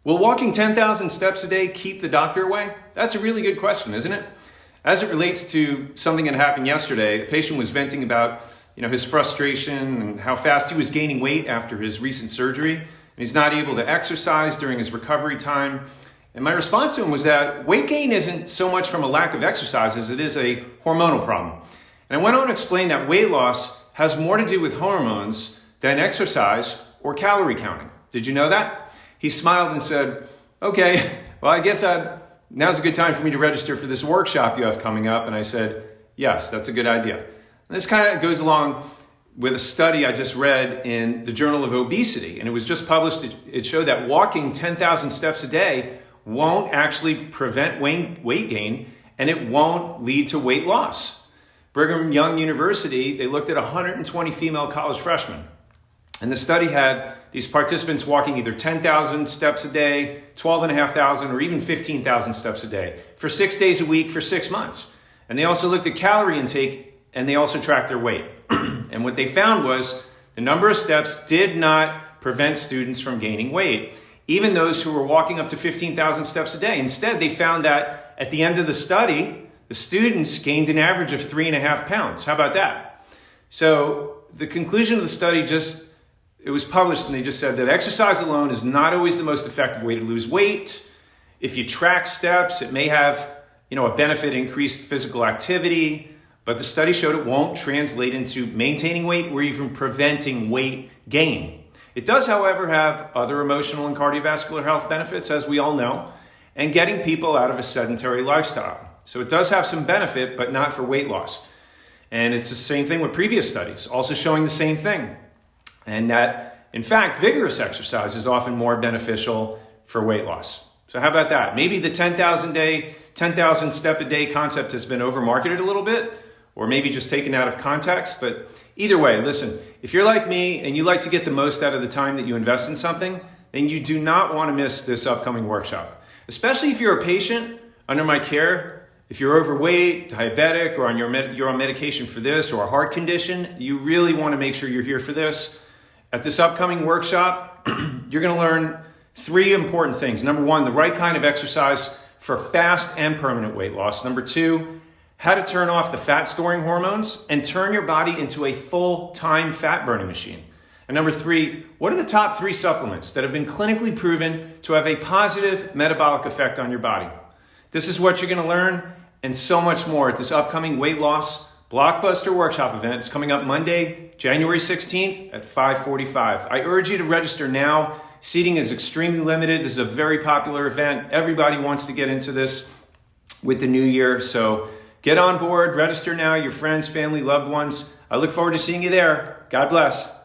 Will walking 10,000 steps a day keep the doctor away? That's a really good question, isn't it? As it relates to something that happened yesterday, a patient was venting about his frustration and how fast he was gaining weight after his recent surgery, and he's not able to exercise during his recovery time. And my response to him was that weight gain isn't so much from a lack of exercise as it is a hormonal problem. And I went on to explain that weight loss has more to do with hormones than exercise or calorie counting. Did you know that? He smiled and said, okay, well, I guess now's a good time for me to register for this workshop you have coming up. And I said, yes, that's a good idea. And this kind of goes along with a study I just read in the Journal of Obesity. And it was just published. It showed that walking 10,000 steps a day won't actually prevent weight gain, and it won't lead to weight loss. Brigham Young University, they looked at 120 female college freshmen. And the study had these participants walking either 10,000 steps a day, 12,500, or even 15,000 steps a day for 6 days a week for 6 months. And they also looked at calorie intake, and they also tracked their weight. And what they found was the number of steps did not prevent students from gaining weight, even those who were walking up to 15,000 steps a day. Instead, they found that at the end of the study, the students gained an average of 3.5 pounds. How about that? So the conclusion of the study it was published, and they just said that exercise alone is not always the most effective way to lose weight. If you track steps, it may have, a benefit, increased physical activity, but the study showed it won't translate into maintaining weight or even preventing weight gain. It does, however, have other emotional and cardiovascular health benefits, as we all know, and getting people out of a sedentary lifestyle. So it does have some benefit, but not for weight loss. And it's the same thing with previous studies, also showing the same thing. And that, in fact, vigorous exercise is often more beneficial for weight loss. So how about that? Maybe the 10,000 step a day concept has been overmarketed a little bit, or maybe just taken out of context. But either way, listen, if you're like me and you like to get the most out of the time that you invest in something, then you do not want to miss this upcoming workshop. Especially if you're a patient under my care. If you're overweight, diabetic, or you're on medication for this or a heart condition, you really want to make sure you're here for this. At this upcoming workshop, you're going to learn 3 important things. Number 1, the right kind of exercise for fast and permanent weight loss. Number 2, how to turn off the fat storing hormones and turn your body into a full-time fat burning machine. And number 3, what are the top 3 supplements that have been clinically proven to have a positive metabolic effect on your body? This is what you're going to learn and so much more at this upcoming weight loss blockbuster workshop event. It's coming up Monday, January 16th at 5:45. I urge you to register now. Seating is extremely limited. This is a very popular event. Everybody wants to get into this with the new year. So get on board, register now, your friends, family, loved ones. I look forward to seeing you there. God bless.